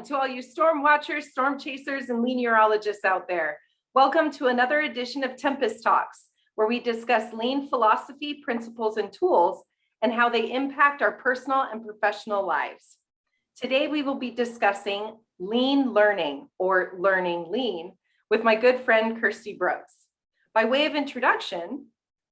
Welcome to all you storm watchers, storm chasers, and Leanierologists out there. Welcome to another edition of Tempest Talks, where we discuss lean philosophy, principles, and tools, and how they impact our personal and professional lives. Today, we will be discussing lean learning, or learning lean, with my good friend, Kirstie Brooks. By way of introduction,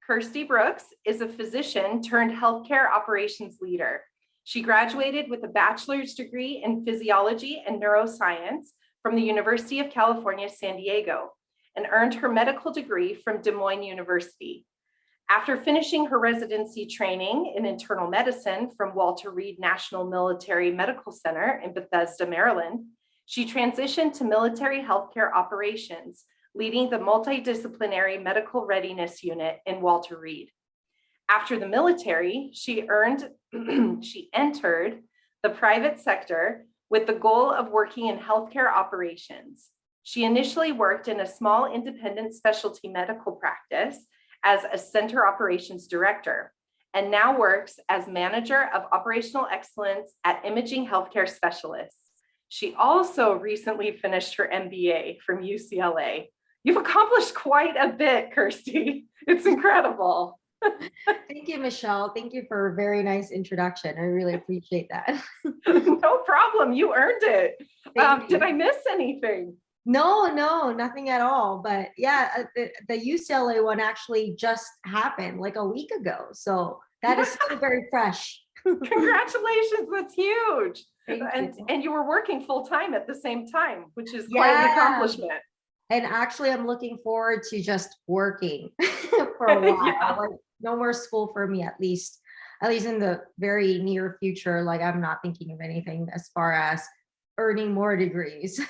Kirstie Brooks is a physician turned healthcare operations leader. She graduated with a bachelor's degree in physiology and neuroscience from the University of California, San Diego, and earned her medical degree from Des Moines University. After finishing her residency training in internal medicine from Walter Reed National Military Medical Center in Bethesda, Maryland, she transitioned to military healthcare operations, leading the multidisciplinary medical readiness unit in Walter Reed. After the military, she entered the private sector with the goal of working in healthcare operations. She initially worked in a small independent specialty medical practice as a center operations director, and now works as manager of operational excellence at Imaging Healthcare Specialists. She also recently finished her MBA from UCLA. You've accomplished quite a bit, Kirstie. It's incredible. Thank you, Michelle. Thank you for a very nice introduction. I really appreciate that. No problem. You earned it. Did I miss anything? No, nothing at all. But yeah, the UCLA one actually just happened like a week ago. So that is still very fresh. Congratulations. That's huge. And you were working full time at the same time, which is quite an accomplishment. And actually, I'm looking forward to just working for a while. Yeah. Like, no more school for me, at least in the very near future. Like, I'm not thinking of anything as far as earning more degrees.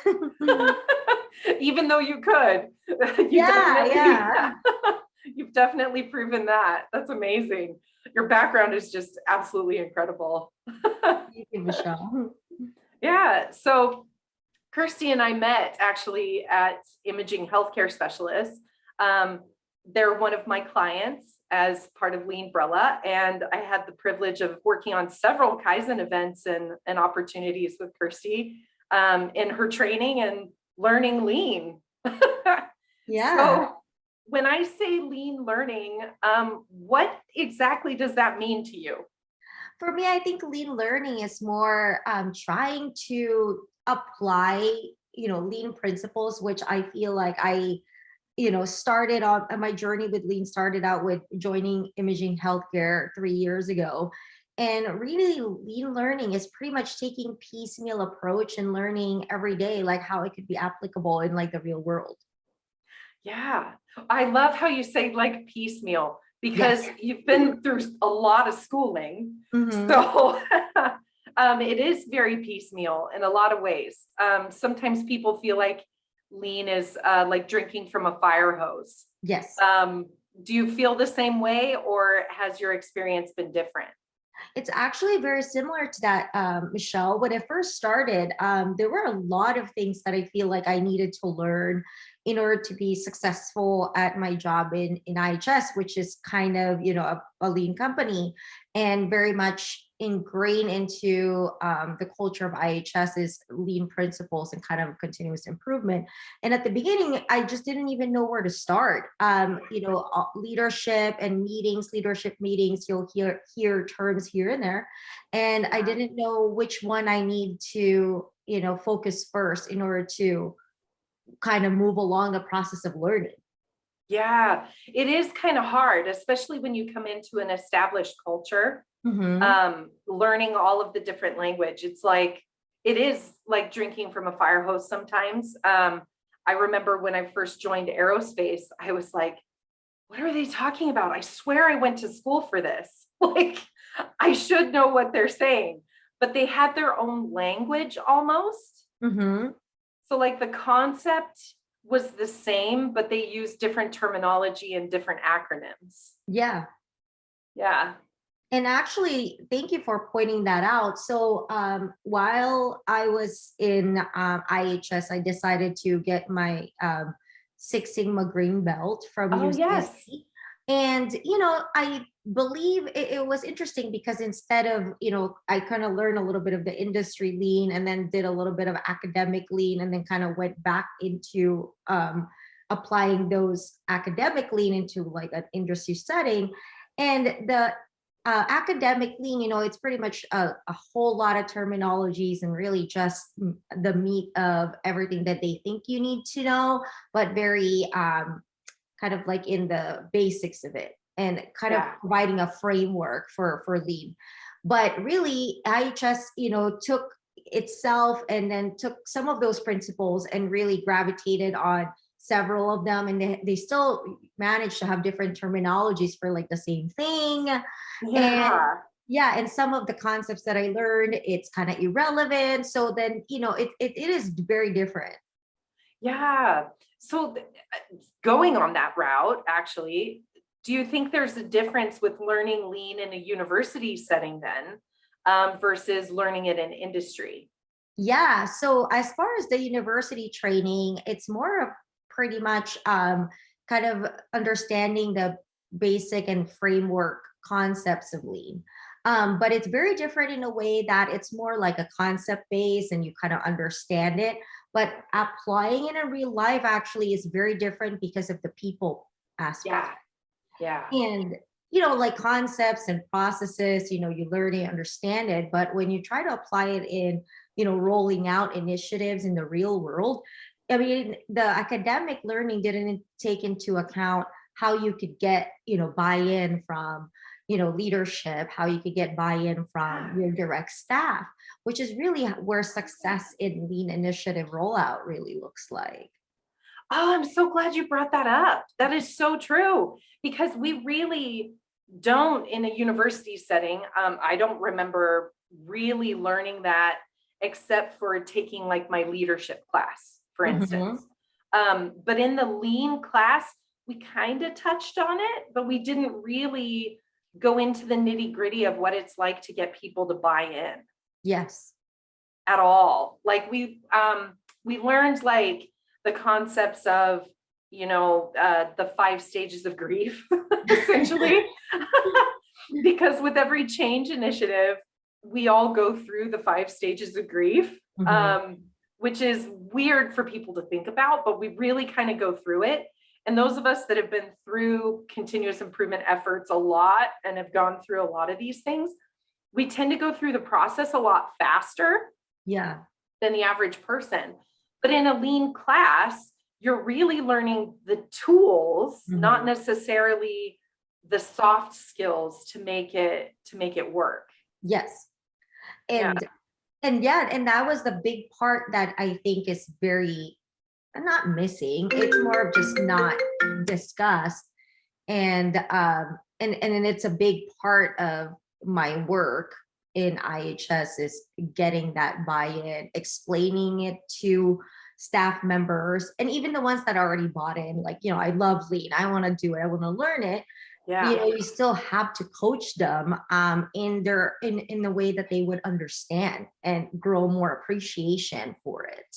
Even though you could. You've definitely proven that. That's amazing. Your background is just absolutely incredible. Thank you, Michelle. Yeah. So Kirstie and I met actually at Imaging Healthcare Specialists. They're one of my clients as part of Leanbrella, and I had the privilege of working on several Kaizen events and opportunities with Kirstie in her training and learning lean. Yeah. So when I say lean learning, what exactly does that mean to you? For me, I think lean learning is more trying to apply, lean principles, which I feel like I started on my journey with lean, started out with joining Imaging Healthcare 3 years ago. And really, lean learning is pretty much taking piecemeal approach and learning every day, like how it could be applicable in like the real world. Yeah, I love how you say like piecemeal, because you've been through a lot of schooling. Mm-hmm. So it is very piecemeal in a lot of ways. Sometimes people feel like lean is like drinking from a fire hose. Yes. Do you feel the same way, or has your experience been different? It's actually very similar to that, Michelle. When I first started, there were a lot of things that I feel like I needed to learn in order to be successful at my job in IHS, which is kind of, a lean company, and very much ingrained into the culture of IHS is lean principles and kind of continuous improvement. And at the beginning, I just didn't even know where to start. Leadership meetings, you'll hear terms here and there. And I didn't know which one I need to, focus first in order to kind of move along the process of learning. Yeah, it is kind of hard, especially when you come into an established culture. Mm-hmm. Learning all of the different language. It is like drinking from a fire hose sometimes. I remember when I first joined aerospace, I was like, what are they talking about? I swear I went to school for this. Like, I should know what they're saying, but they had their own language almost. Mm-hmm. So like the concept was the same, but they used different terminology and different acronyms. Yeah. Yeah. And actually, thank you for pointing that out. So while I was in IHS, I decided to get my Six Sigma green belt from UCLA. Yes. And, I believe it was interesting because instead of, I kind of learned a little bit of the industry lean and then did a little bit of academic lean and then kind of went back into applying those academic lean into like an industry setting. And the academic lean, it's pretty much a whole lot of terminologies and really just the meat of everything that they think you need to know, but very kind of like in the basics of it and kind of providing a framework for lean. But really, I just, took itself and then took some of those principles and really gravitated on several of them, and they still manage to have different terminologies for like the same thing. And and some of the concepts that I learned, it's kind of irrelevant. So then, it is very different. Yeah. So going on that route, actually, do you think there's a difference with learning lean in a university setting then versus learning it in industry? Yeah. So as far as the university training, it's more of pretty much kind of understanding the basic and framework concepts of lean. But it's very different in a way that it's more like a concept base and you kind of understand it. But applying it in real life actually is very different because of the people aspect. Yeah. And, like concepts and processes, you learn it, understand it. But when you try to apply it in, rolling out initiatives in the real world, I mean, the academic learning didn't take into account how you could get, buy-in from, leadership, how you could get buy-in from your direct staff, which is really where success in lean initiative rollout really looks like. Oh, I'm so glad you brought that up. That is so true because we really don't in a university setting. I don't remember really learning that except for taking like my leadership class, for instance. But in the lean class, we kind of touched on it, but we didn't really go into the nitty gritty of what it's like to get people to buy in. Yes. At all. Like we learned like the concepts of, the 5 stages of grief, essentially, because with every change initiative, we all go through the 5 stages of grief, which is weird for people to think about, but we really kind of go through it. And those of us that have been through continuous improvement efforts a lot and have gone through a lot of these things, we tend to go through the process a lot faster than the average person. But in a lean class, you're really learning the tools, not necessarily the soft skills to make it work. Yes. And that was the big part that I think is very not missing. It's more of just not discussed. And it's a big part of my work in IHS is getting that buy-in, explaining it to staff members, and even the ones that already bought in, like, I love lean, I want to do it, I want to learn it. You still have to coach them in the way that they would understand and grow more appreciation for it.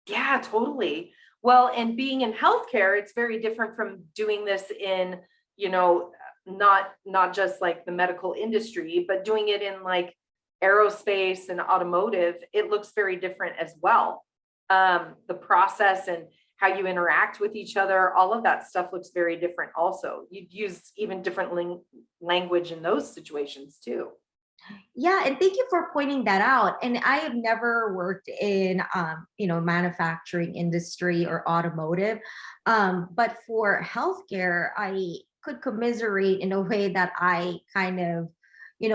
Yeah, totally. Well, and being in healthcare, it's very different from doing this in, not just like the medical industry, but doing it in like aerospace and automotive. It looks very different as well. The process and how you interact with each other, all of that stuff looks very different also. You'd use even different language in those situations too. Yeah, and thank you for pointing that out. And I have never worked in, manufacturing industry or automotive, but for healthcare, I could commiserate in a way that I kind of, in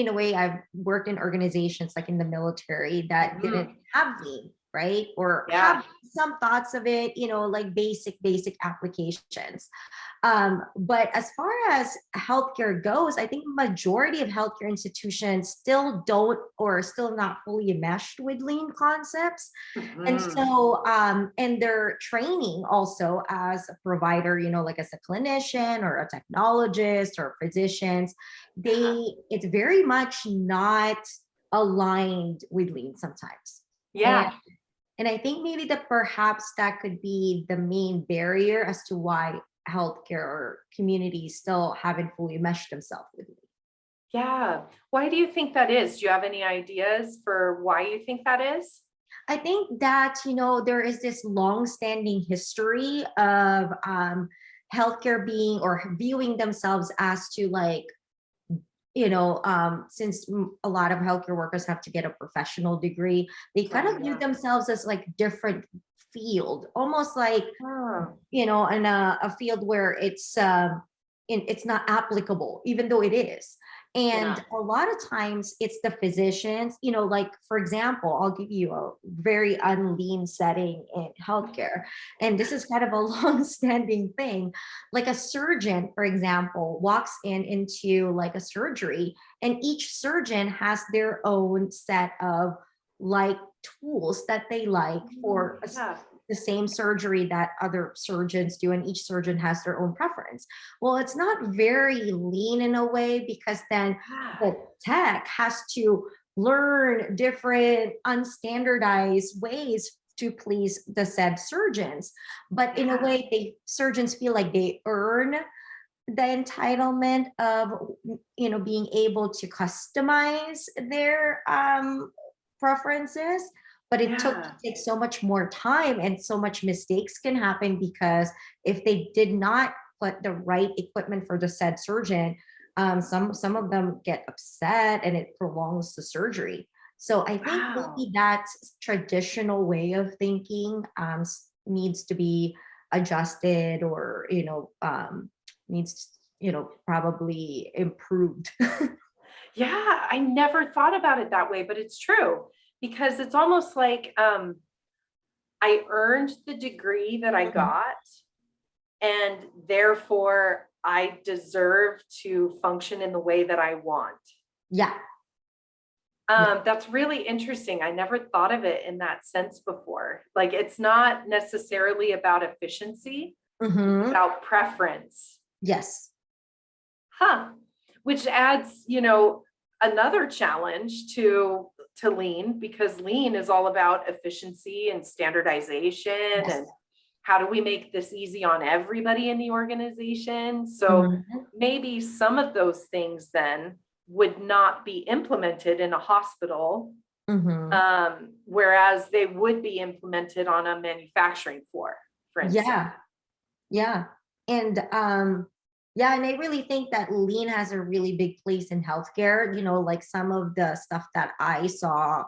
a way, I've worked in organizations like in the military that didn't have lean, right? Or have some thoughts of it, like basic applications. But as far as healthcare goes, I think majority of healthcare institutions still don't or are still not fully enmeshed with lean concepts. And so, and their training also as a provider, like as a clinician or a technologist or physicians, it's very much not aligned with lean sometimes. And I think maybe that perhaps that could be the main barrier as to why healthcare communities still haven't fully meshed themselves with me. Yeah. Why do you think that is? Do you have any ideas for why you think that is? I think that, there is this long-standing history of healthcare being or viewing themselves as to like, since a lot of healthcare workers have to get a professional degree, they kind Oh, of view yeah. themselves as like different field, almost like, Oh, in a field where it's not applicable, even though it is. And yeah. a lot of times it's the physicians, like, for example, I'll give you a very unlean setting in healthcare. And this is kind of a long-standing thing. Like a surgeon, for example, walks into like a surgery, and each surgeon has their own set of like tools that they like for Yeah. the same surgery that other surgeons do, and each surgeon has their own preference. Well, it's not very lean in a way, because then Yeah. the tech has to learn different unstandardized ways to please the said surgeons. But in a Yeah. way, surgeons feel like they earn the entitlement of being able to customize their preferences, but it Yeah. takes so much more time, and so much mistakes can happen, because if they did not put the right equipment for the said surgeon, some of them get upset and it prolongs the surgery. So I think Wow. maybe that traditional way of thinking needs to be adjusted, or needs probably improved. Yeah. I never thought about it that way, but it's true because it's almost like I earned the degree that I Mhm. got, and therefore I deserve to function in the way that I want. Yeah, yeah. That's really interesting. I never thought of it in that sense before. Like it's not necessarily about efficiency, it's Hmm. about preference. Yes. Huh. Which adds, another challenge to lean, because lean is all about efficiency and standardization Yes. and how do we make this easy on everybody in the organization? So Mhm. maybe some of those things then would not be implemented in a hospital, Mhm. whereas they would be implemented on a manufacturing floor, for instance. Yeah. Yeah. And yeah, and I really think that lean has a really big place in healthcare. Like some of the stuff that I saw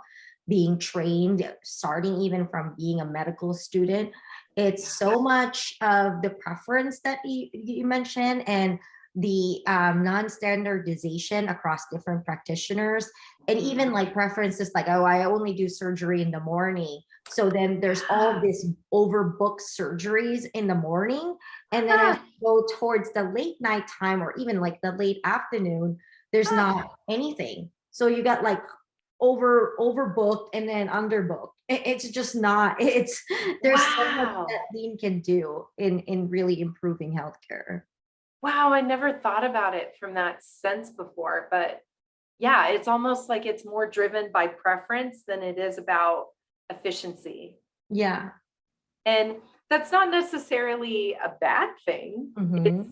being trained, starting even from being a medical student, it's so much of the preference that you mentioned, and the non-standardization across different practitioners, and even Mhm. like preferences like, oh, I only do surgery in the morning. So then there's all Yeah. this overbooked surgeries in the morning. And then as Ah, you go towards the late night time, or even like the late afternoon, there's ah, not anything. So you got like overbooked and then underbooked. It's just not, there's so much that wow. lean can do in really improving healthcare. Wow, I never thought about it from that sense before, but yeah, it's almost like it's more driven by preference than it is about efficiency. Yeah. And that's not necessarily a bad thing. Hmm.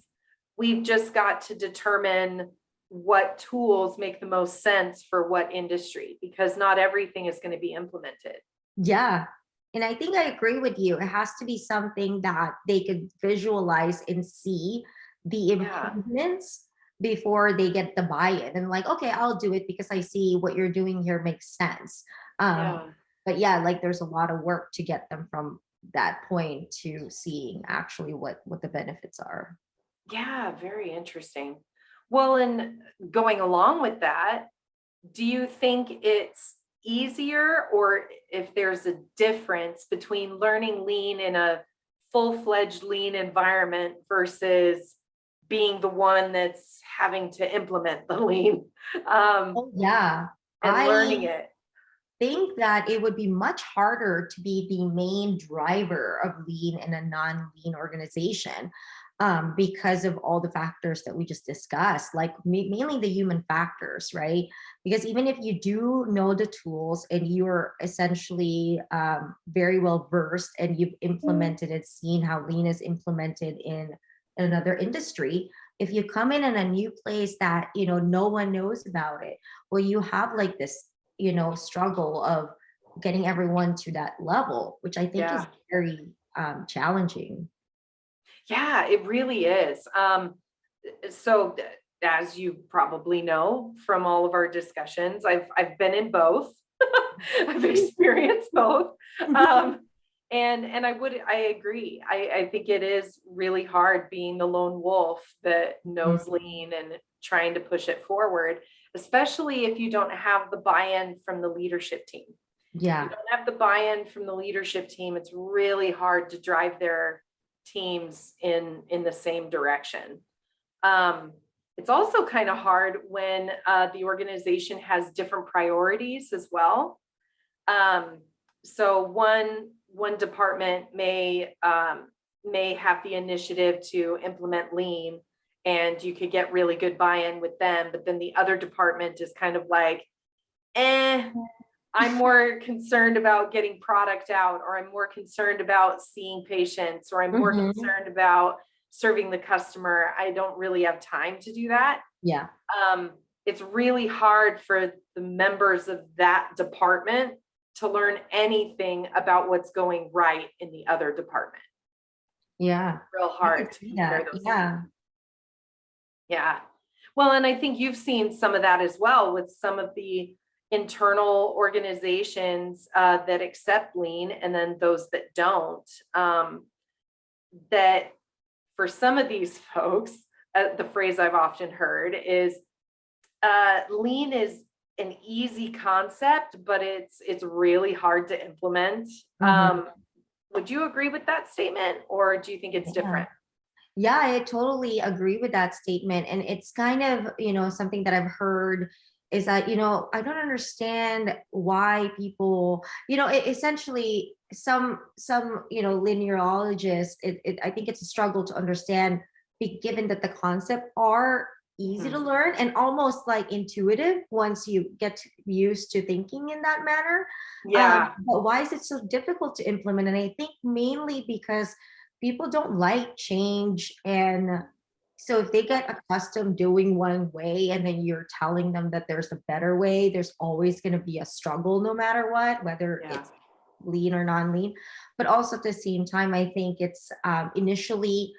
We've just got to determine what tools make the most sense for what industry, because not everything is going to be implemented. Yeah. And I think I agree with you. It has to be something that they could visualize and see the Yeah. improvements before they get the buy-in, and like, okay, I'll do it because I see what you're doing here makes sense. Um, Yeah. but yeah, like there's a lot of work to get them from that point to seeing actually what the benefits are. Yeah. Very interesting. Well, and going along with that, do you think it's easier, or if there's a difference between learning lean in a full-fledged lean environment versus being the one that's having to implement the lean, um, Oh yeah. and I learning it? think that it would be much harder to be the main driver of lean in a non-lean organization, because of all the factors that we just discussed, like mainly the human factors, right? Because even if you do know the tools and you're essentially very well versed and you've implemented it, seen how lean is implemented in another industry. If you come in a new place that, no one knows about it, well, you have like this, struggle of getting everyone to that level, which I think is Yeah. very challenging. Yeah, it really is. So as you probably know from all of our discussions, I've been in both. I've experienced both. Um, and I agree. I think it is really hard being the lone wolf that knows lean and trying to push it forward, especially if you don't have the buy-in from the leadership team. If you Yeah. don't have the buy-in from the leadership team, it's really hard to drive their teams in the same direction. It's also kind of hard when the organization has different priorities as well. So one department may have the initiative to implement lean, and you could get really good buy-in with them, but then the other department is kind of like, I'm more concerned about getting product out, or I'm more concerned about seeing patients, or I'm more Mhm. concerned about serving the customer. I don't really have time to do that. Yeah. It's really hard for the members of that department to learn anything about what's going right in the other department. Yeah. Real I could hard to see compare that. those two. Yeah. Yeah. Well, and I think you've seen some of that as well with some of the internal organizations that accept lean, and then those that don't. That for some of these folks, the phrase I've often heard is lean is an easy concept, but it's really hard to implement. Mhm. Would you agree with that statement, or do you think it's Yeah. different? Yeah, I totally agree with that statement. And it's kind of, something that I've heard is that, I don't understand why people, essentially some, linearologists, I think it's a struggle to understand, given that the concept are easy to Mhm. learn and almost like intuitive once you get used to thinking in that manner. Yeah. But why is it so difficult to implement? And I think mainly because people don't like change. And so if they get accustomed doing one way and then you're telling them that there's a better way, there's always going to be a struggle no matter what, whether Yeah. it's lean or non-lean. But also at the same time, I think it's initially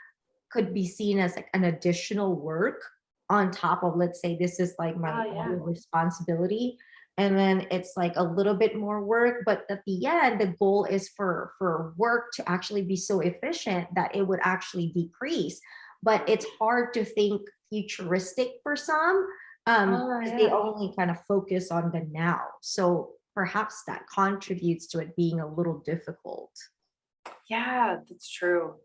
could be seen as like an additional work on top of, let's say this is like my Oh, yeah. responsibility, and then it's like a little bit more work, but at the end the goal is for work to actually be so efficient that it would actually decrease. But it's hard to think futuristic for some, Oh, because they yeah. only kind of focus on the now, so perhaps that contributes to it being a little difficult. Yeah, that's true.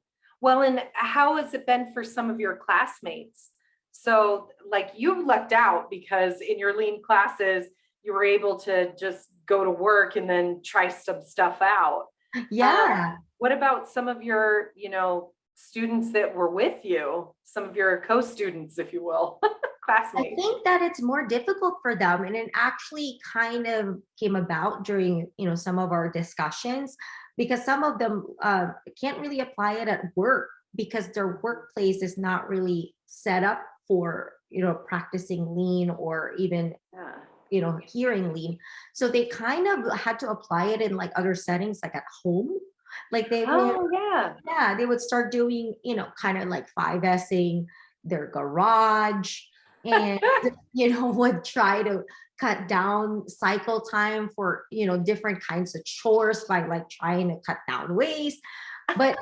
Well, and how has it been for some of your classmates? So, like, you lucked out because in your lean classes, you were able to just go to work and then try some stuff out. Yeah. What about some of your, students that were with you, some of your co-students, if you will, I classmates? think that it's more difficult for them, and it actually kind of came about during, some of our discussions, because some of them can't really apply it at work because their workplace is not really set up for, practicing lean or even, Yeah. hearing lean. So they kind of had to apply it in like other settings, like at home. Like they would, Oh, yeah. yeah, they would start doing, kind of like 5Sing their garage, and, would try to cut down cycle time for, different kinds of chores by like trying to cut down waste. But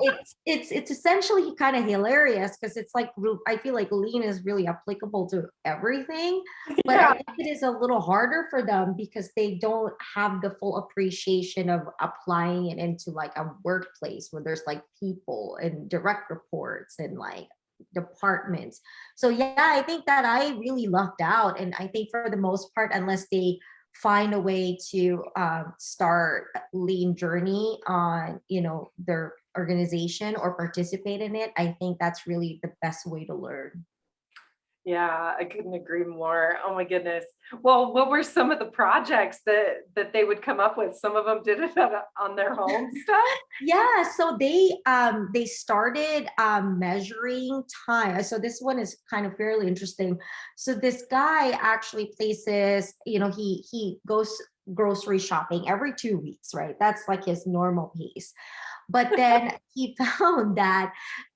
it's essentially kind of hilarious because it's like I feel like lean is really applicable to everything, but I Yeah. think it is a little harder for them because they don't have the full appreciation of applying it into like a workplace where there's like people and direct reports and like departments. So yeah, I think that I really lucked out, and I think for the most part, unless they find a way to start lean journey on, their organization or participate in it, I think that's really the best way to learn. Yeah, I couldn't agree more. Oh my goodness. Well, what were some of the projects that they would come up with? Some of them did it on their home stuff. Yeah, so they started measuring time. So this one is kind of fairly interesting. So this guy actually places, he goes grocery shopping every 2 weeks, right? That's like his normal pace. But then he found that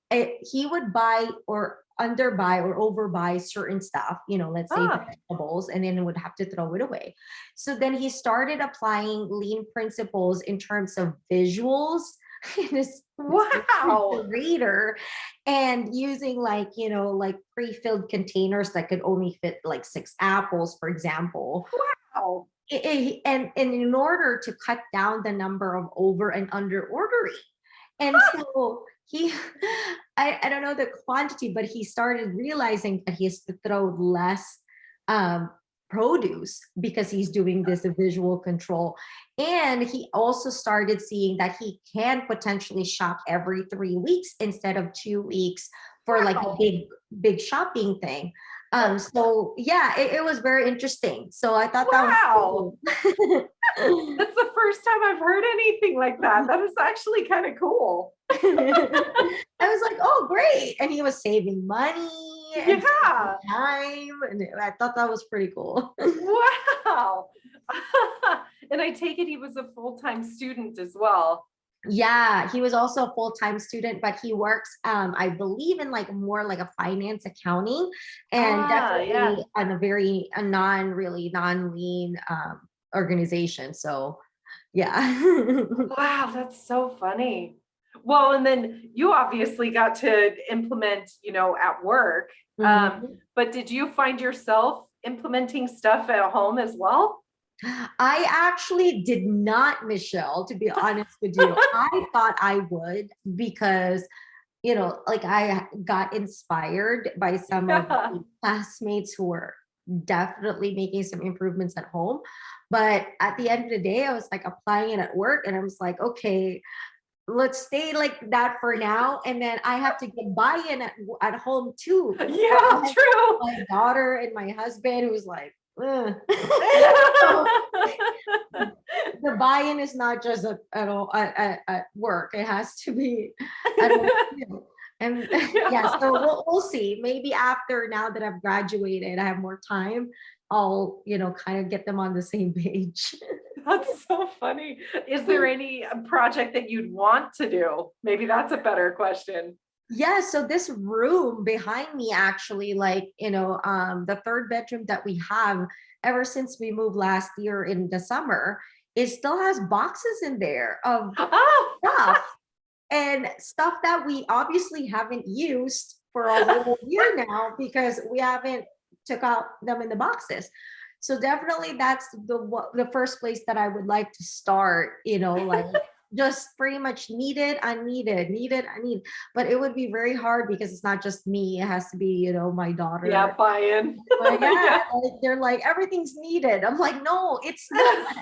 he would buy or underbuy or overbuy certain stuff, let's say Ah, vegetables, and then would have to throw it away. So then he started applying lean principles in terms of visuals in his wow. refrigerator, and using like pre-filled containers that could only fit like 6 apples, for example. Wow. And in order to cut down the number of over and under ordering. And so he, I don't know the quantity, but he started realizing that he has to throw less um, produce because he's doing this visual control. And he also started seeing that he can potentially shop every 3 weeks instead of 2 weeks for like a Wow. big shopping thing. So yeah, it was very interesting. So I thought that was Wow. cool. That's the first time I've heard anything like that. That is actually kind of cool. I was like, oh, great. And he was saving money and saving Yeah. time. And I thought that was pretty cool. Wow. And I take it he was a full-time student as well. Yeah, he was also a full-time student, but he works, I believe, in like more like a finance accounting, and Ah, yeah. definitely on a really non-lean organization. So yeah. Wow, that's so funny. Well, and then you obviously got to implement, at work. Mhm. But did you find yourself implementing stuff at home as well? I actually did not, Michelle, to be honest with you. I thought I would because, like I got inspired by some of Yeah. the classmates who were definitely making some improvements at home. But at the end of the day, I was like applying it at work, and I was like, okay, let's stay like that for now. And then I have to get buy-in at home too. So I Yeah, have true. my daughter and my husband who's like, ugh. So the buy-in is not just at work. It has to be at home too. And yeah, Yeah. so we'll see. Maybe after, now that I've graduated, I have more time, I'll, kind of get them on the same page. That's so funny. Is there any project that you'd want to do? Maybe that's a better question. Yeah, so this room behind me actually, like, the third bedroom that we have ever since we moved last year in the summer, it still has boxes in there of Oh, stuff, and stuff that we obviously haven't used for a whole year now because we haven't took out them in the boxes. So definitely that's the first place that I would like to start, like just pretty much needed, unneeded, needed, I need. But it would be very hard because it's not just me. It has to be, my yeah, daughter. buy-in. But yeah, Yeah. like, they're like, everything's needed. I'm like, no, it's not.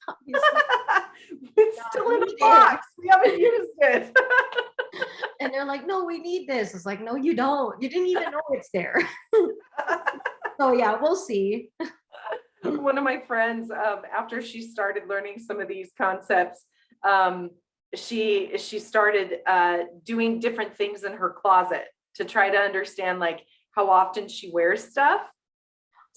Obviously It's not still in a needed. box. We haven't used it. And they're like, no, we need this. It's like, no, you don't. You didn't even know it's there. So yeah, we'll see. One of my friends, after she started learning some of these concepts, um, she started doing different things in her closet to try to understand like how often she wears stuff.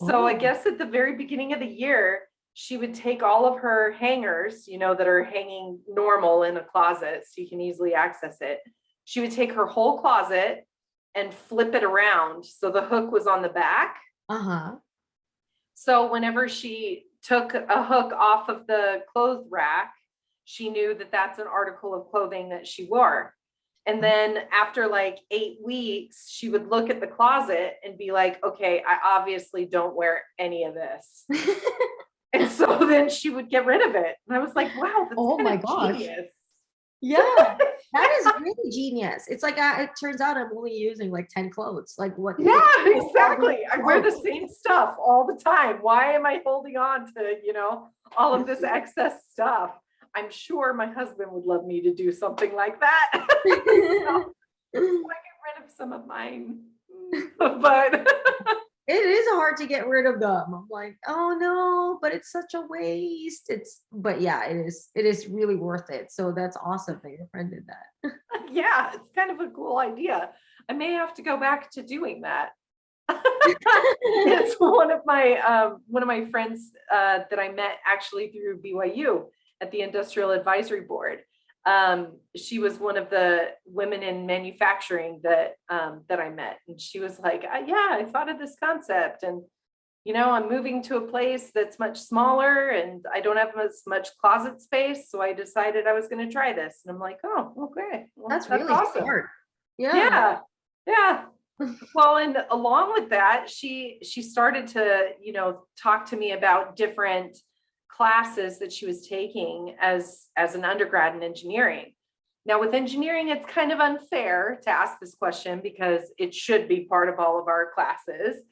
So I Oh, guess at the very beginning of the year, she would take all of her hangers, that are hanging normal in a closet, so you can easily access it. She would take her whole closet and flip it around so the hook was on the back. uh-huh. So whenever she took a hook off of the clothes rack, she knew that that's an article of clothing that she wore. And then after like 8 weeks, she would look at the closet and be like, okay, I obviously don't wear any of this. And so then she would get rid of it. And I was like, wow, that's Oh kind my of gosh. genius. Yeah, that is really genius. It's like, it turns out I'm only using like 10 clothes. Like, what? Yeah, All these exactly. I wear the clothes. same stuff all the time. Why am I holding on to, all of this excess stuff? I'm sure my husband would love me to do something like that. So I get rid of some of mine. But It is hard to get rid of them. I'm like, oh no, but it's such a waste. But yeah, it is really worth it. So that's awesome that your friend did that. Yeah, it's kind of a cool idea. I may have to go back to doing that. It's one of my friends that I met actually through BYU at the Industrial Advisory Board. She was one of the women in manufacturing that I met, and she was like, "Yeah, I thought of this concept, and I'm moving to a place that's much smaller, and I don't have as much closet space, so I decided I was going to try this." And I'm like, "Oh, okay, well, That's really awesome." smart. Yeah. Yeah, yeah. Well, and along with that, she started to, talk to me about different classes that she was taking as an undergrad in engineering. Now, with engineering, it's kind of unfair to ask this question because it should be part of all of our classes.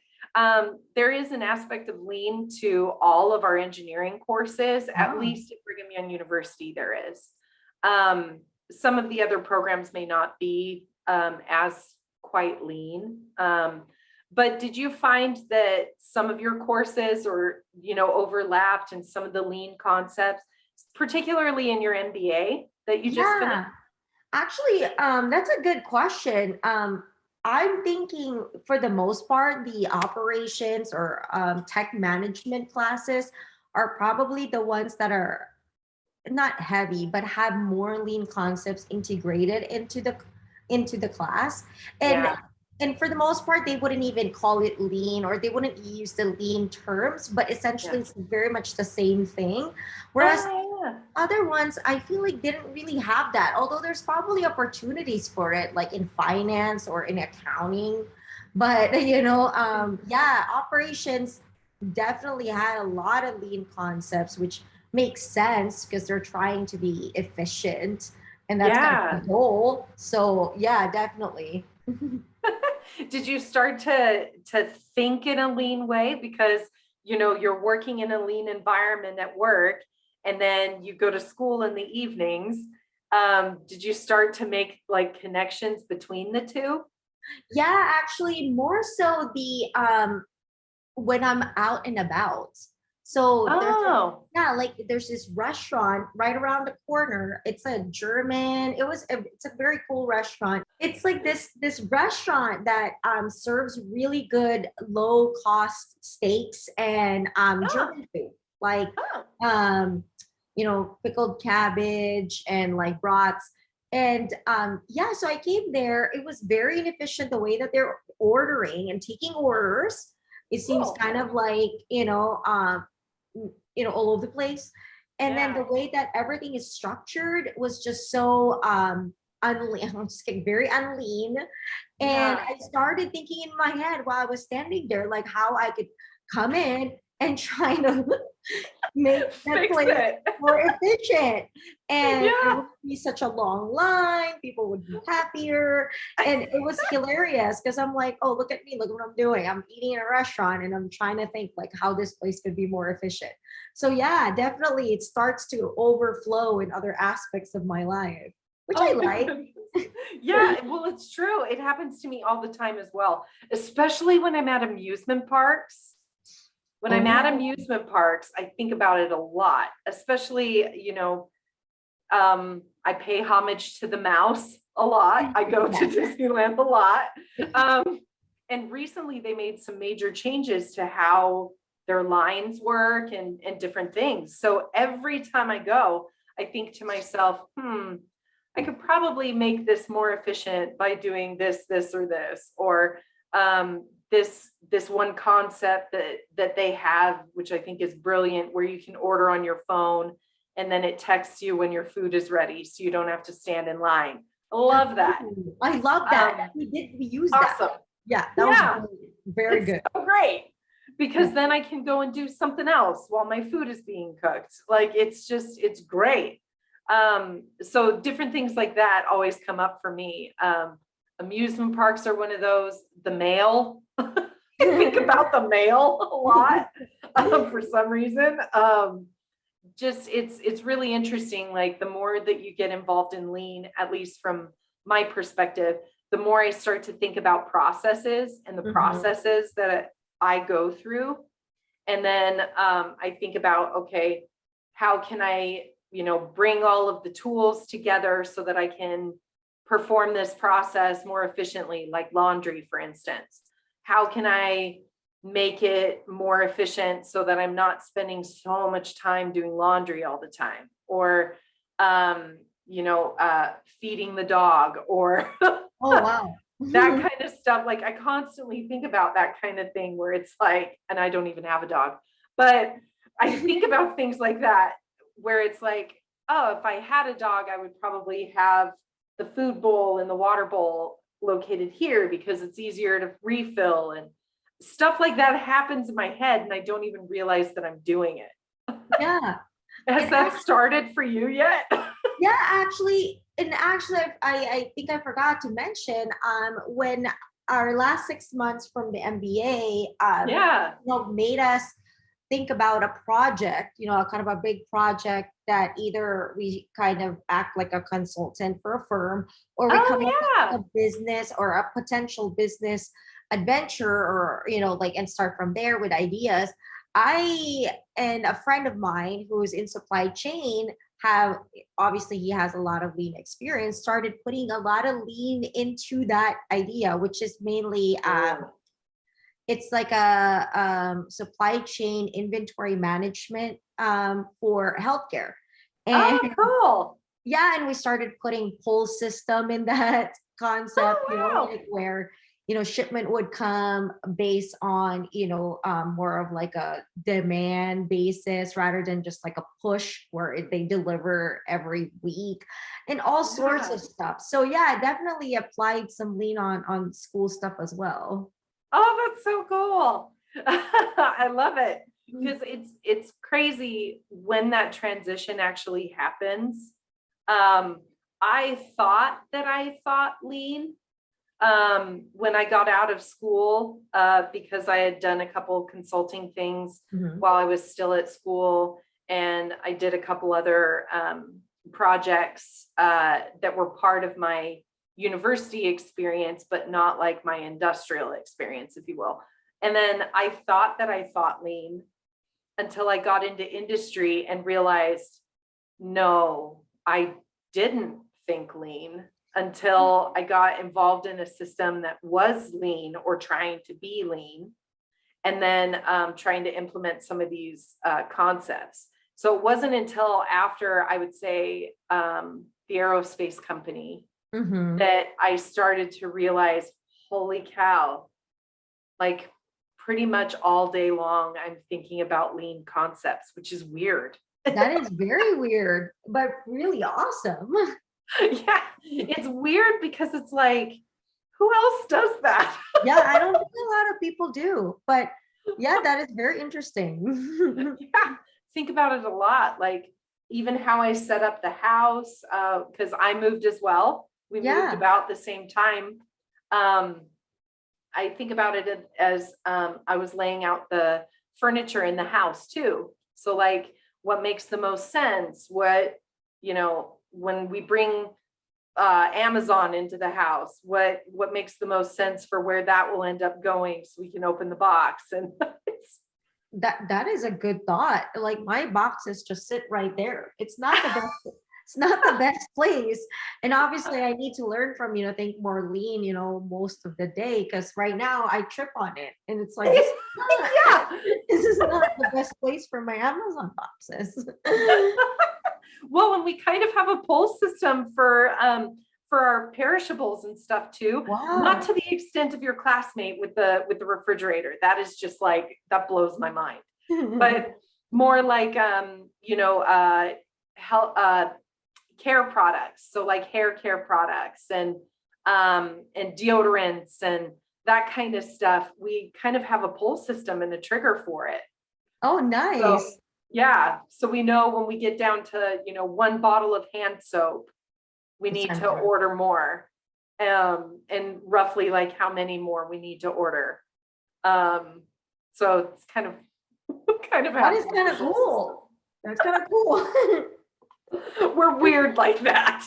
There is an aspect of lean to all of our engineering courses, at least at Brigham Young University, there is. Some of the other programs may not be as quite lean. But did you find that some of your courses or, overlapped in some of the lean concepts, particularly in your MBA that you just finished? Actually, that's a good question. I'm thinking for the most part, the operations or tech management classes are probably the ones that are not heavy, but have more lean concepts integrated into the class. And Yeah. and for the most part, they wouldn't even call it lean, or they wouldn't use the lean terms, but essentially Yeah. it's very much the same thing. Whereas Yeah. other ones, I feel like didn't really have that, although there's probably opportunities for it, like in finance or in accounting. But yeah, operations definitely had a lot of lean concepts, which makes sense because they're trying to be efficient, and that's kind of Yeah. the goal. So yeah, definitely. Did you start to think in a lean way because you're working in a lean environment at work, and then you go to school in the evenings? Did you start to make like connections between the two? Yeah, actually, more so the when I'm out and about. So Oh, there's this restaurant right around the corner. It's a German. It's a very cool restaurant. It's like this restaurant that serves really good low cost steaks and oh, German food, like oh, pickled cabbage and like brats. And yeah, so I came there. It was very inefficient the way that they're ordering and taking orders. It seems cool. kind of like, all over the place. And then the Yeah. way that everything is structured was just so unlean, I'm just getting very unlean. And Yeah. I started thinking in my head while I was standing there, like how I could come in and try to make that Fix place it. more efficient. And it Yeah. would be such a long line, people would be happier. And it was hilarious because I'm like, oh, look at me, look what I'm doing. I'm eating in a restaurant and I'm trying to think like how this place could be more efficient. So yeah, definitely it starts to overflow in other aspects of my life, which I Oh my like. goodness. Yeah, well, it's true. It happens to me all the time as well, especially when I'm at amusement parks. When I'm at Oh, amusement parks, I think about it a lot, especially, I pay homage to the mouse a lot. I go to yes. Disneyland a lot. And recently they made some major changes to how their lines work and different things. So every time I go, I think to myself, I could probably make this more efficient by doing this, or this, or this one concept that they have, which I think is brilliant, where you can order on your phone and then it texts you when your food is ready, so you don't have to stand in line. I love that. I love that. We use that. Awesome. Yeah, that was Yeah, very it's good. so great because Yeah. then I can go and do something else while my food is being cooked. Like it's great. So different things like that always come up for me. Amusement parks are one of those. The mail. I think about the mail a lot for some reason. Just it's really interesting. Like the more that you get involved in lean, at least from my perspective, the more I start to think about processes and the Mhm. processes that I go through. And then I think about, okay, how can I, bring all of the tools together so that I can perform this process more efficiently, like laundry, for instance. How can I make it more efficient so that I'm not spending so much time doing laundry all the time, or, feeding the dog, or Oh, wow. that kind of stuff. Like I constantly think about that kind of thing where it's like, and I don't even have a dog, but I think about things like that where it's like, oh, if I had a dog, I would probably have the food bowl and the water bowl located here because it's easier to refill, and stuff like that happens in my head and I don't even realize that I'm doing it. Yeah. Has that started for you yet? Yeah, actually, I think I forgot to mention, when our last 6 months from the MBA, Yeah. made us think about a project, a kind of a big project that either we kind of act like a consultant for a firm, or we come up with a business or a potential business adventure, or, and start from there with ideas. I and a friend of mine who's in supply chain have, obviously he has a lot of lean experience, started putting a lot of lean into that idea, which is mainly it's like a supply chain inventory management for healthcare. And cool. Yeah, and we started putting pull system in that concept, like where shipment would come based on more of like a demand basis rather than just like a push where they deliver every week, and all sorts of stuff. So yeah, I definitely applied some lean on school stuff as well. Oh, that's so cool. I love it because it's crazy when that transition actually happens. I thought that I thought lean when I got out of school, because I had done a couple consulting things while I was still at school, and I did a couple other projects that were part of my university experience, but not like my industrial experience, if you will. And then I thought that I thought lean until I got into industry and realized, no, I didn't think lean until I got involved in a system that was lean or trying to be lean, and then trying to implement some of these concepts. So it wasn't until after, I would say, the aerospace company that I started to realize, holy cow, like pretty much all day long, I'm thinking about lean concepts, which is weird. That is very weird, but really awesome. Yeah, it's weird because it's like, who else does that? Yeah, I don't think a lot of people do, but yeah, that is very interesting. Yeah, think about it a lot. Like even how I set up the house, because I moved as well. We moved about the same time. I think about it as I was laying out the furniture in the house too. So like what makes the most sense? What, when we bring Amazon into the house, what makes the most sense for where that will end up going so we can open the box. And that is a good thought. Like my boxes just sit right there. It's not the best. It's not the best place. And obviously I need to learn from, think more lean, most of the day. Cause right now I trip on it and it's like, this is not the best place for my Amazon boxes. Well, and we kind of have a pull system for our perishables and stuff too. Wow. Not to the extent of your classmate with the refrigerator. That is just like, that blows my mind. But more like care products. So like hair care products and deodorants and that kind of stuff. We kind of have a pull system and a trigger for it. Oh, nice. So, yeah. So we know when we get down to, one bottle of hand soap, we need to order more. And roughly like how many more we need to order. So it's kind of that is kind of cool. That's kind of cool. We're weird like that.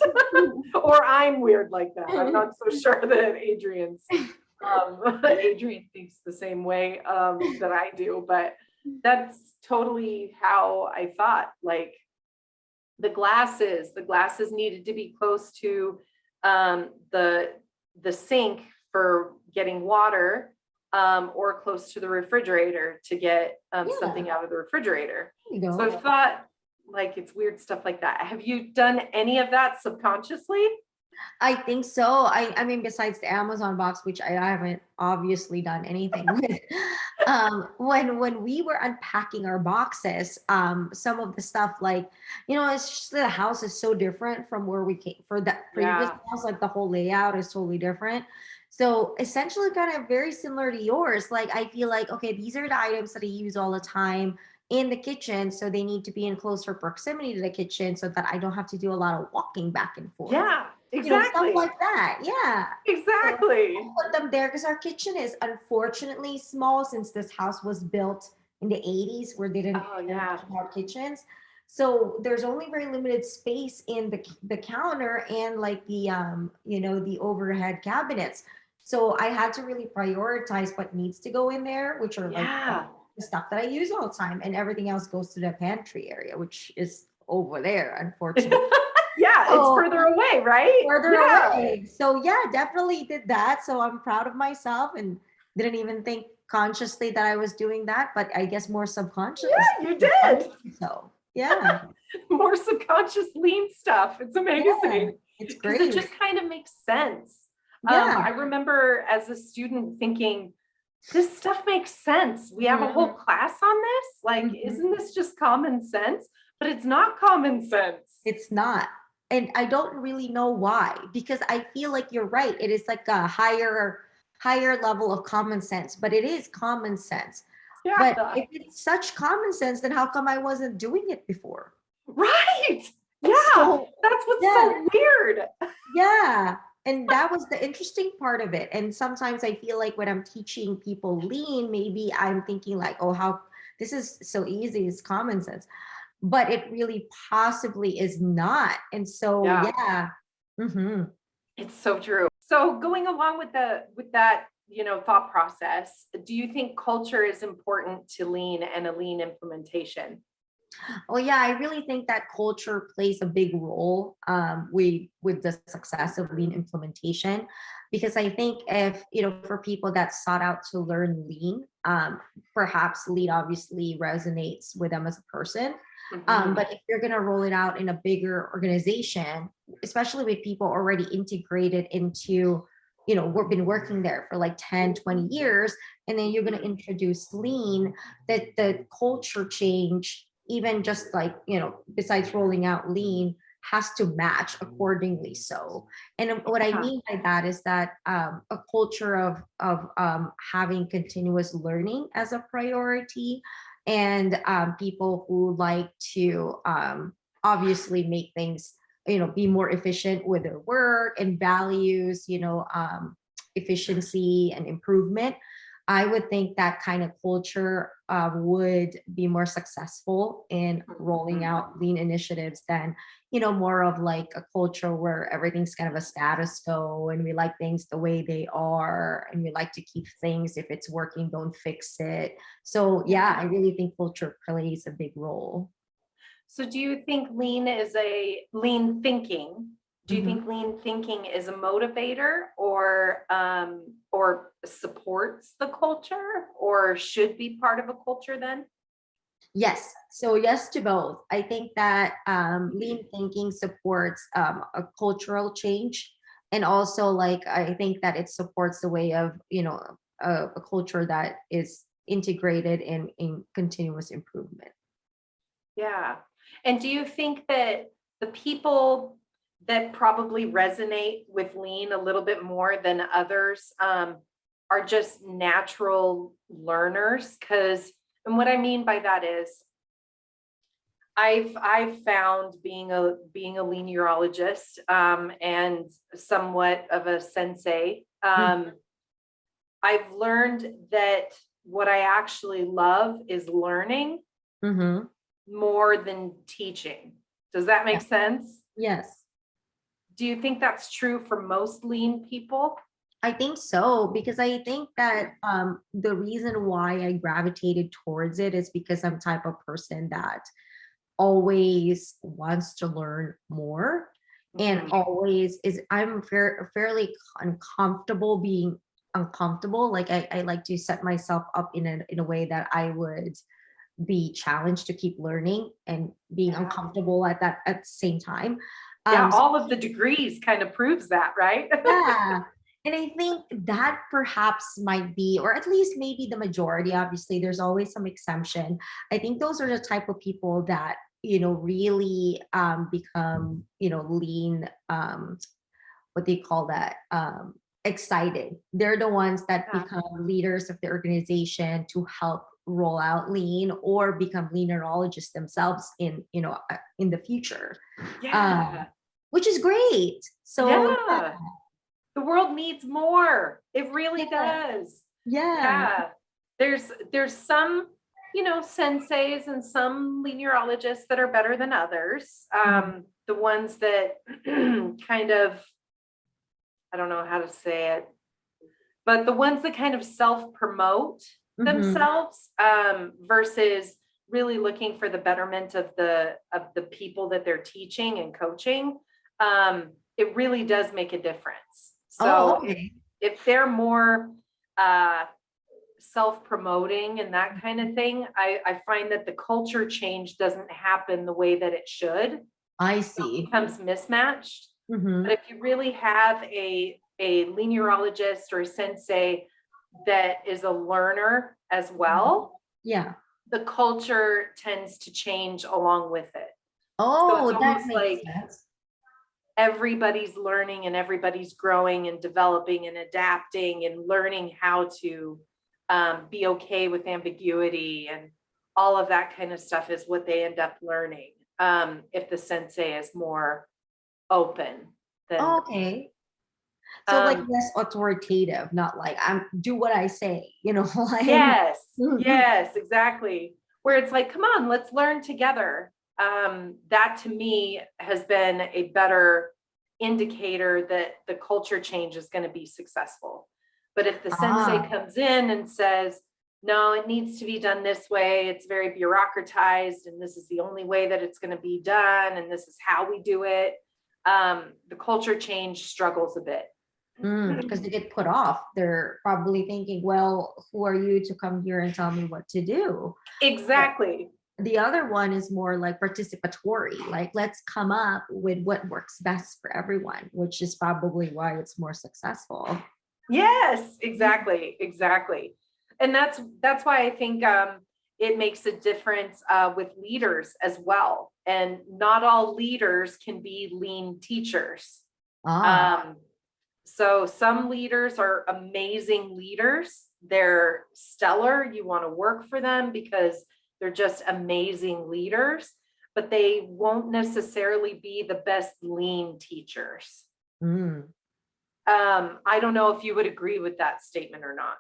Or I'm weird like that. I'm not so sure that Adrian's. Adrian thinks the same way that I do, but that's totally how I thought. Like the glasses needed to be close to the sink for getting water, or close to the refrigerator to get something out of the refrigerator. You know. So I thought, like, it's weird stuff like that. Have you done any of that subconsciously? I think so. I mean, besides the Amazon box, which I haven't obviously done anything with. When we were unpacking our boxes, some of the stuff like, it's just the house is so different from where we came for that previous Yeah. house. Like the whole layout is totally different. So essentially kind of very similar to yours. Like I feel like, okay, these are the items that I use all the time in the kitchen. So they need to be in closer proximity to the kitchen so that I don't have to do a lot of walking back and forth. Yeah, Stuff exactly. like that. Yeah. So Exactly. I put them there because our kitchen is unfortunately small since this house was built in the 80s where they didn't Oh have yeah. small kitchens. So there's only very limited space in the counter and like the overhead cabinets. So I had to really prioritize what needs to go in there, which are like Yeah. the stuff that I use all the time, and everything else goes to the pantry area, which is over there, unfortunately. Yeah, it's So further away, right? further Yeah. away. So yeah, definitely did that. So I'm proud of myself and didn't even think consciously that I was doing that, but I guess more subconscious. Yeah, you did. So yeah, More subconscious lean stuff. It's yeah, amazing it's because it great. just kind of makes sense. Yeah. I remember as a student thinking, this stuff makes sense. We have a whole Mhm, class on this. Like, mhm. isn't this just common sense? But it's not common sense. It's not. And I don't really know why, because I feel like you're right. It is like a higher level of common sense, but it is common sense. But Yeah. if it's such common sense, then how come I wasn't doing it before? Right. Yeah. So That's what's yeah, so weird. yeah. And that was the interesting part of it. And sometimes I feel like when I'm teaching people lean, maybe I'm thinking like, oh, how this is so easy, it's common sense. But it really possibly is not. And so Yeah. yeah. Hmm. It's so true. So going along with that, thought process, do you think culture is important to lean and a lean implementation? Well, yeah, I really think that culture plays a big role with the success of lean implementation, because I think if for people that sought out to learn lean, perhaps lean obviously resonates with them as a person. Mhm. But if you're going to roll it out in a bigger organization, especially with people already integrated into, we've been working there for like 10, 20 years, and then you're going to introduce lean, that the culture change, even just like, besides rolling out lean, has to match accordingly. So, and what I Yeah. mean by that is that a culture of having continuous learning as a priority, and people who like to obviously make things, be more efficient with their work and values, efficiency and improvement. I would think that kind of culture would be more successful in rolling Mhm. out lean initiatives than, more of like a culture where everything's kind of a status quo and we like things the way they are and we like to keep things, if it's working, don't fix it. So yeah, I Yeah. really think culture plays a big role. So do you think lean is a lean thinking? Do you Mhm. think lean thinking is a motivator or supports the culture or should be part of a culture then? Yes. So yes to both. I think that lean thinking supports a cultural change, and also like I think that it supports the way of a culture that is integrated in continuous improvement. Yeah. And do you think that the people that probably resonate with lean a little bit more than others are just natural learners? And what I mean by that is, I've found being a leanerologist and somewhat of a sensei. I've learned that what I actually love is learning Mm-hmm. more than teaching. Does that Yeah. make sense? Yes. Do you think that's true for most lean people? I think so, because I think that the reason why I gravitated towards it is because I'm type of person that always wants to learn more, and Mhm. always is I'm fairly uncomfortable being uncomfortable. Like I like to set myself up in a way that I would be challenged to keep learning and being Yeah. uncomfortable at the same time. Yeah, So all of the degrees kind of proves that, right? yeah. And I think that perhaps might be, or at least maybe the majority, obviously, there's always some exemption. I think those are the type of people that, really become, lean, what they call that, excited. They're the ones that Yeah. become leaders of the organization to help roll out lean or become leanerologists themselves in the future, um, Yeah. which is great. So Yeah. The world needs more. It really yeah, does. yeah. Yeah. There's some, senseis and some linearologists that are better than others. Mhm. The ones that kind of, I don't know how to say it, but the ones that kind of self-promote Mhm. themselves, versus really looking for the betterment of the people that they're teaching and coaching, it really does make a difference. Oh, So okay. if they're more uh, self-promoting and that kind of thing, I find that the culture change doesn't happen the way that it should. I So it see. becomes mismatched. But Mhm. if you really have a linearologist or a sensei that is a learner as well, Yeah. the culture tends to change along with it. So it's Oh, that almost makes like sense. everybody's learning and everybody's growing and developing and adapting and learning how to be okay with ambiguity, and all of that kind of stuff is what they end up learning, if the sensei is more open than Okay. So like um, less authoritative, not like I'm do what I say, like yes, yes, exactly. Where it's like, come on, let's learn together. That to me has been a better indicator that the culture change is going to be successful. But if the sensei ah. comes in and says, no, it needs to be done this way, it's very bureaucratized, and this is the only way that it's going to be done, and this is how we do it, the culture change struggles a bit. Because they get put off. They're probably thinking, well, who are you to come here and tell me what to do? But Exactly. the other one is more like participatory, like let's come up with what works best for everyone, which is probably why it's more successful. Yes, exactly, exactly. And that's why I think it makes a difference with leaders as well. And not all leaders can be lean teachers. Ah, Um, so some leaders are amazing leaders. They're stellar. You want to work for them because they're just amazing leaders, but they won't necessarily be the best lean teachers. mm. I don't know if you would agree with that statement or not.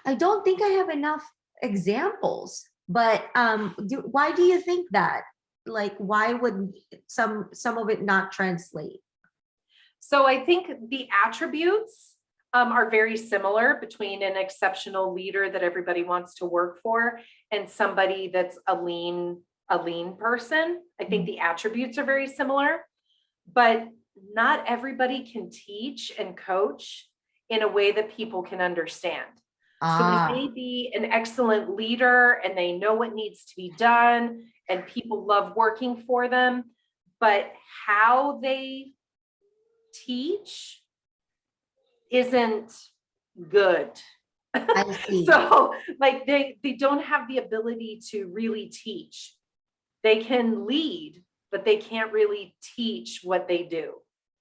I don't think I have enough examples, but why do you think that? Like, why would some of it not translate? So I think the attributes are very similar between an exceptional leader that everybody wants to work for and somebody that's a lean person. I think the attributes are very similar, but not everybody can teach and coach in a way that people can understand. So they Ah, may be an excellent leader and they know what needs to be done and people love working for them, but how they teach isn't good. I see. So like they don't have the ability to really teach. They can lead, but they can't really teach what they do.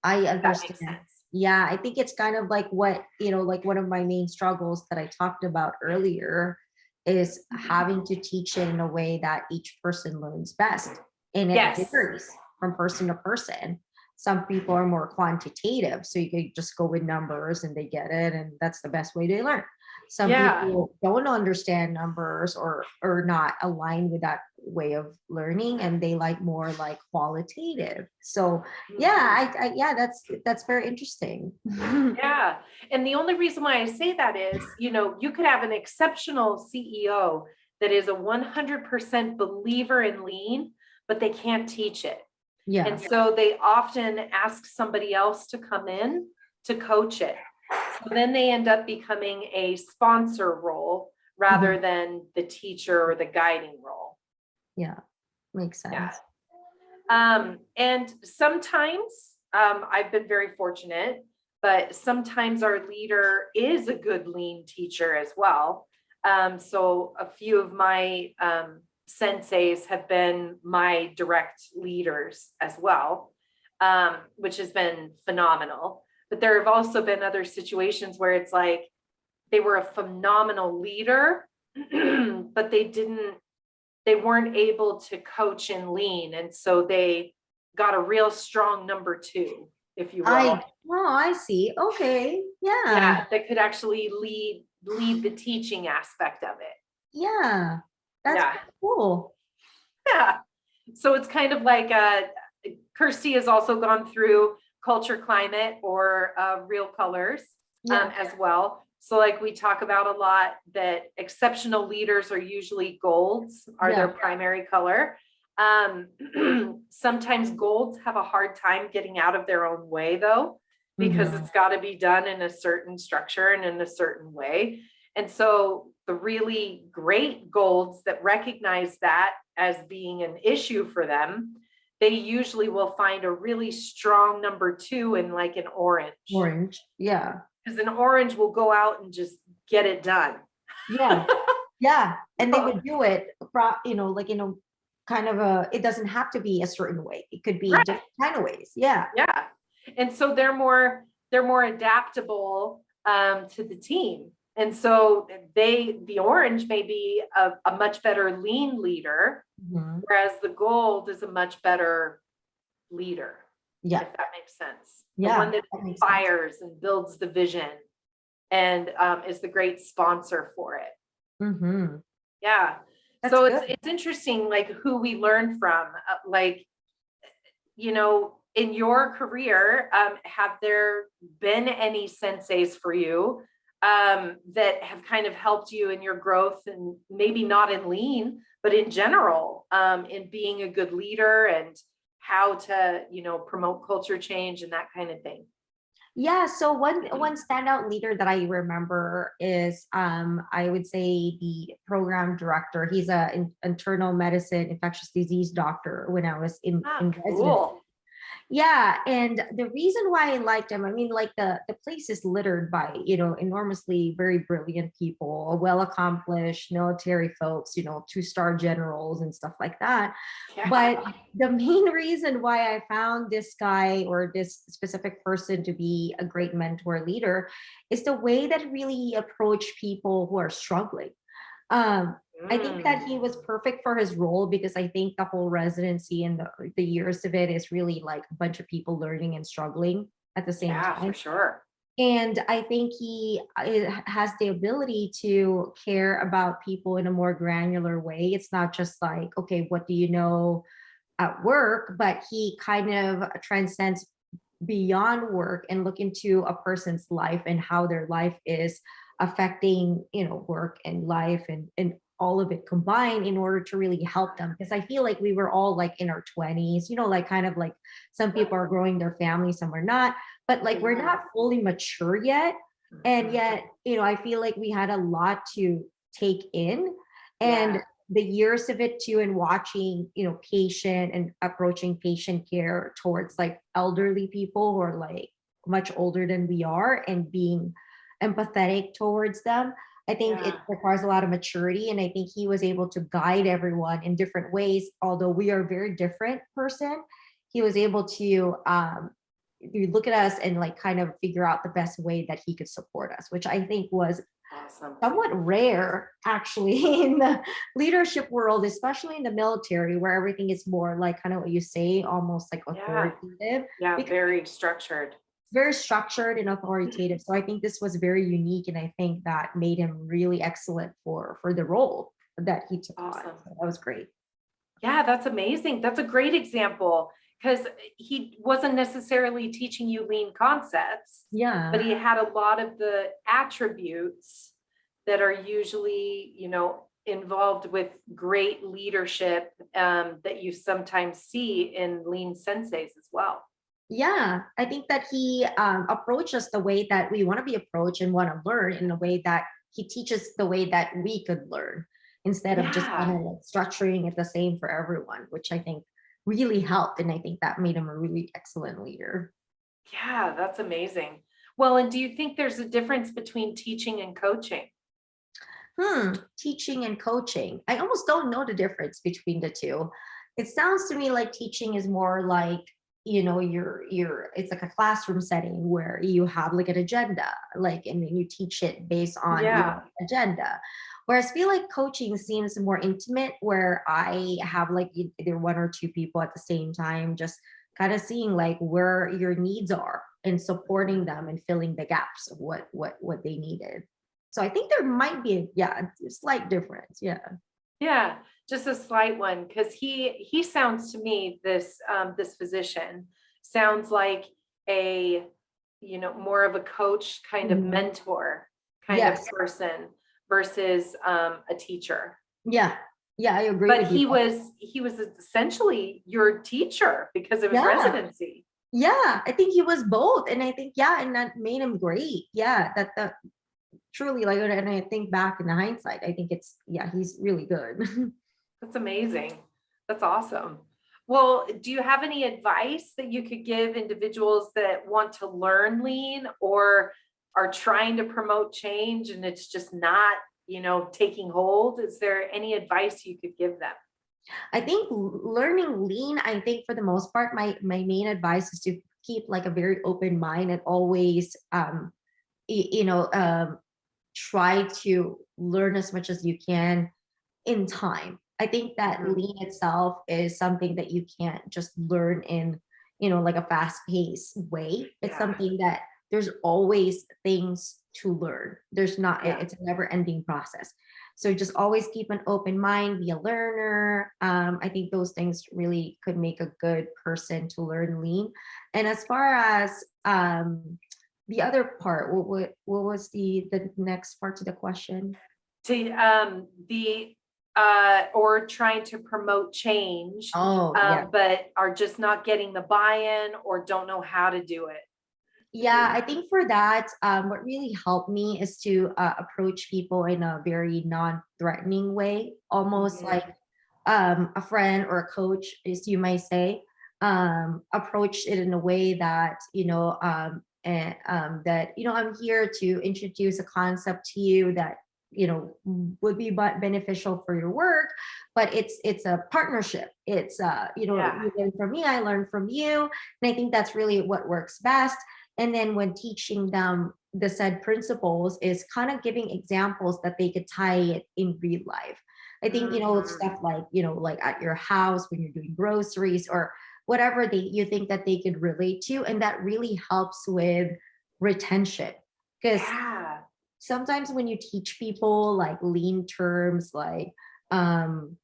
I That makes understand. sense. Yeah, I think it's kind of like what, like one of my main struggles that I talked about earlier is having to teach it in a way that each person learns best. And it Yes. varies from person to person. Some people are more quantitative, so you could just go with numbers and they get it, and that's the best way they learn. Some Yeah. people don't understand numbers or not aligned with that way of learning, and they like more like qualitative. So yeah, yeah, that's very interesting. Yeah. And the only reason why I say that is, you could have an exceptional CEO that is a 100% believer in lean, but they can't teach it. Yeah. And so they often ask somebody else to come in to coach it. So then they end up becoming a sponsor role rather than the teacher or the guiding role. Yeah, makes sense. Yeah. And sometimes I've been very fortunate, but sometimes our leader is a good lean teacher as well. So a few of my senseis have been my direct leaders as well, which has been phenomenal. But there have also been other situations where it's like they were a phenomenal leader, but they weren't able to coach and lean. And so they got a real strong number two, if you will. I see. Okay. Yeah, that could actually lead the teaching aspect of it. Yeah. That's cool. Yeah. So it's kind of like Kirstie has also gone through culture, climate, or real colors as well. So like we talk about a lot that exceptional leaders are usually golds are their primary color. Sometimes golds have a hard time getting out of their own way though, because it's got to be done in a certain structure and in a certain way. And so the really great golds that recognize that as being an issue for them, they usually will find a really strong number two in like an orange. Orange. Yeah. Because an orange will go out and just get it done. Yeah. Yeah. And they would do it, kind of it doesn't have to be a certain way. It could be different kind of ways. Yeah. Yeah. And so they're more adaptable to the team. And so the orange may be a much better lean leader, whereas the gold is a much better leader. Yeah. If that makes sense. Yeah. The one that inspires and builds the vision and is the great sponsor for it. Yeah. That's so good. It's interesting, like who we learn from, in your career, have there been any senseis for you that have kind of helped you in your growth, and maybe not in lean, but in general, in being a good leader and how to, promote culture change and that kind of thing? Yeah, so one standout leader that I remember is I would say the program director. He's an internal medicine infectious disease doctor when I was in residency. Cool. Yeah, and the reason why I liked him, I mean, like the place is littered by, enormously very brilliant people, well accomplished military folks, 2-star generals and stuff like that. Yeah. But the main reason why I found this guy or this specific person to be a great mentor leader is the way that really approach people who are struggling. I think that he was perfect for his role because I think the whole residency and the years of it is really like a bunch of people learning and struggling at the same time. Yeah, for sure. And I think he has the ability to care about people in a more granular way. It's not just like, okay, what do you know at work? But he kind of transcends beyond work and look into a person's life and how their life is affecting, work and life and all of it combined in order to really help them. Because I feel like we were all like in our 20s, like kind of like some people are growing their family, some are not, but like we're not fully mature yet. And yet, I feel like we had a lot to take in, and the years of it too, and watching, patient and approaching patient care towards like elderly people who are like much older than we are and being empathetic towards them. I think it requires a lot of maturity, and I think he was able to guide everyone in different ways. Although we are a very different person, he was able to you look at us and like kind of figure out the best way that he could support us, which I think was somewhat rare actually in the leadership world, especially in the military, where everything is more like kind of what you say, almost like authoritative. Yeah, very structured. very structured and authoritative. So I think this was very unique, and I think that made him really excellent for the role that he took on. Awesome. So that was great. Yeah, that's amazing. That's a great example because he wasn't necessarily teaching you lean concepts, Yeah. but he had a lot of the attributes that are usually, involved with great leadership that you sometimes see in lean senseis as well. Yeah, I think that he approached us the way that we want to be approached and want to learn, in a way that he teaches the way that we could learn, instead of just kind Yeah. of like structuring it the same for everyone, which I think really helped. And I think that made him a really excellent leader. Yeah, that's amazing. Well, and do you think there's a difference between teaching and coaching? Teaching and coaching. I almost don't know the difference between the two. It sounds to me like teaching is more like, you're it's like a classroom setting where you have like an agenda, like, and then you teach it based on your Yeah. agenda. Whereas I feel like coaching seems more intimate, where I have like either one or two people at the same time, just kind of seeing like where your needs are and supporting them and filling the gaps of what they needed. So I think there might be a slight difference. Yeah. Yeah, just a slight one, because he sounds to me, this physician sounds like a, more of a coach, kind of Mhm. mentor kind of Yes. person versus a teacher. Yeah. Yeah, I agree But with you. he was essentially your teacher because of his Yeah. residency. Yeah. I think he was both. And I think, yeah, and that made him great. Yeah. That truly, like, and I think back in the hindsight, I think he's really good. That's amazing. That's awesome. Well, do you have any advice that you could give individuals that want to learn lean or are trying to promote change and it's just not, taking hold? Is there any advice you could give them? I think learning lean, I think for the most part, my main advice is to keep like a very open mind, and always y- you know, um try to learn as much as you can in time. I think that Mhm. lean itself is something that you can't just learn in, like a fast paced way. It's Yeah. something that there's always things to learn. There's not, Yeah. it's a never ending process. So just always keep an open mind, be a learner. I think those things really could make a good person to learn lean. And as far as the other part, what was the next part to the question? To the or trying to promote change, Oh, yeah. but are just not getting the buy-in or don't know how to do it. Yeah, I think for that, what really helped me is to approach people in a very non-threatening way, almost Mhm. like a friend or a coach, as you might say. Approach it in a way that, that, I'm here to introduce a concept to you that, would be beneficial for your work, but it's a partnership. It's Yeah. you learn from me, I learn from you, and I think that's really what works best. And then when teaching them the said principles, is kind of giving examples that they could tie it in real life. I think, Mhm. stuff like, like at your house when you're doing groceries, or whatever you think that they could relate to. And that really helps with retention. Because Yeah. sometimes when you teach people like lean terms, like, um,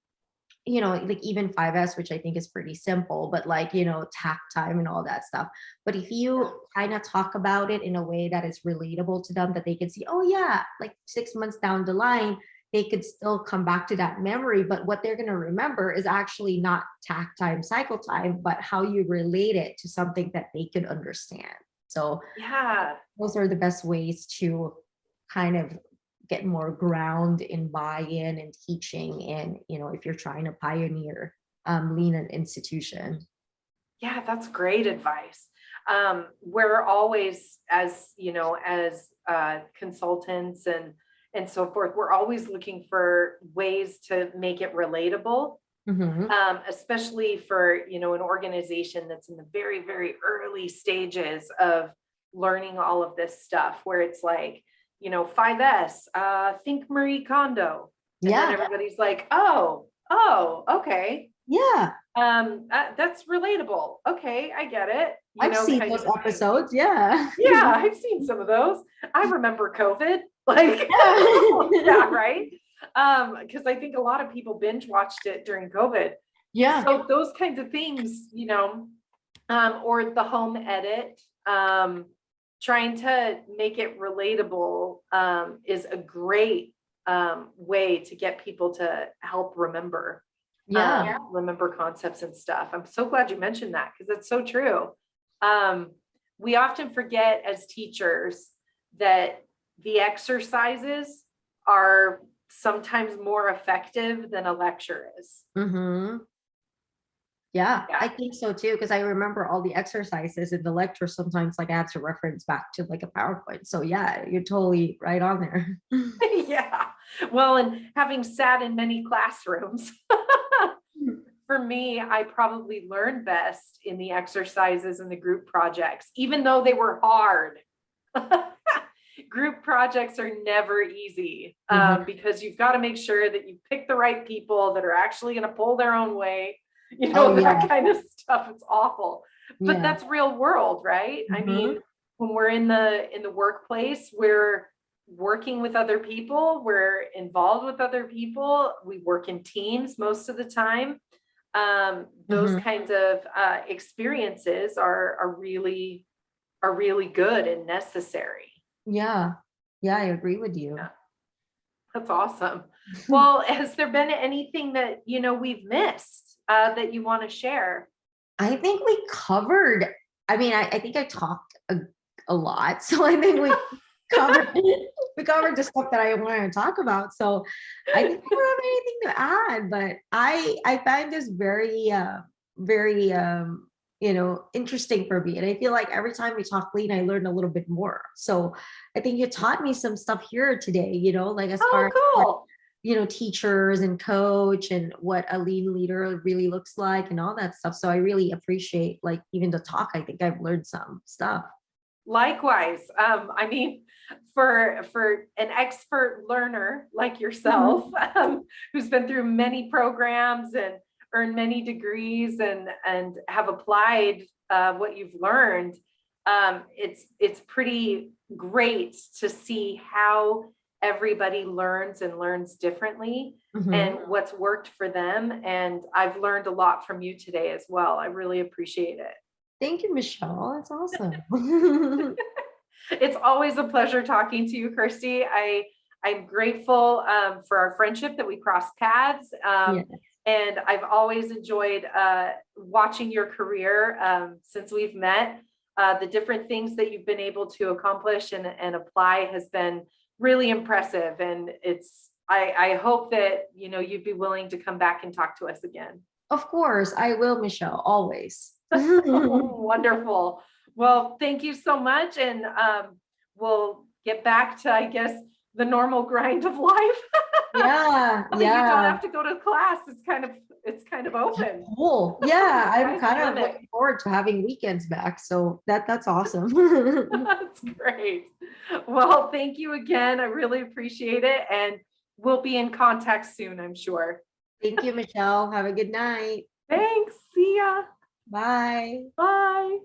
like even 5S, which I think is pretty simple, but like, tack time and all that stuff. But if Yeah. you kind of talk about it in a way that is relatable to them, that they can see, oh yeah, like 6 months down the line, they could still come back to that memory. But what they're going to remember is actually not tack time, cycle time, but how you relate it to something that they could understand. So Yeah. those are the best ways to kind of get more ground in buy-in and teaching, and if you're trying to pioneer lean an institution. Yeah, that's great advice. We're always, as consultants and so forth, we're always looking for ways to make it relatable, Hmm. especially for, an organization that's in the very, very early stages of learning all of this stuff, where it's like, 5S, think Marie Kondo. And then Yeah, everybody's like, oh, okay. yeah, That's relatable. Okay, I get it. I've seen kind those of thing. episodes. Yeah. Yeah, I've seen some of those. I remember COVID, like, yeah, right? Because I think a lot of people binge watched it during COVID. Yeah. So those kinds of things, or the home edit, trying to make it relatable, is a great way to get people to help remember concepts and stuff. I'm so glad you mentioned that because it's so true. We often forget as teachers that the exercises are sometimes more effective than a lecture is. Mm-hmm. Yeah, I think so too, because I remember all the exercises in the lecture. Sometimes like I have to reference back to like a PowerPoint. So yeah, you're totally right on there. Yeah. Well, and having sat in many classrooms, for me, I probably learned best in the exercises and the group projects, even though they were hard. Group projects are never easy, because you've got to make sure that you pick the right people that are actually going to pull their own way, that kind of stuff. It's awful, but that's real world, right? I mean, when we're in the workplace, we're working with other people, we're involved with other people, we work in teams most of the time. Those kinds of experiences are really good and necessary. Yeah, I agree with you. Yeah. That's awesome. Well, has there been anything that we've missed that you want to share? I think we covered. I mean, I think I talked a lot, so I think we covered the stuff that I wanted to talk about. So I think I don't have anything to add, but I find this very interesting for me, and I feel like every time we talk lean, I learn a little bit more. So I think you taught me some stuff here today, like as far cool. as teachers and coach and what a lean leader really looks like and all that stuff. So I really appreciate like even the talk. I think I've learned some stuff. Likewise. I mean, for an expert learner like yourself, who's been through many programs and earned many degrees and have applied what you've learned, it's pretty great to see how everybody learns differently and what's worked for them. And I've learned a lot from you today as well. I really appreciate it. Thank you, Michelle. That's awesome. It's always a pleasure talking to you, Kirstie. I'm grateful for our friendship that we crossed paths. And I've always enjoyed watching your career since we've met. The different things that you've been able to accomplish and apply has been really impressive. And I hope that you'd be willing to come back and talk to us again. Of course, I will, Michelle, always. Wonderful. Well, thank you so much. And we'll get back to, I guess, the normal grind of life. Yeah. You don't have to go to class. It's kind of open. Cool. Yeah, I'm kind of looking forward to having weekends back. So that's awesome. That's great. Well, thank you again. I really appreciate it. And we'll be in contact soon, I'm sure. Thank you, Michelle. Have a good night. Thanks. See ya. Bye. Bye.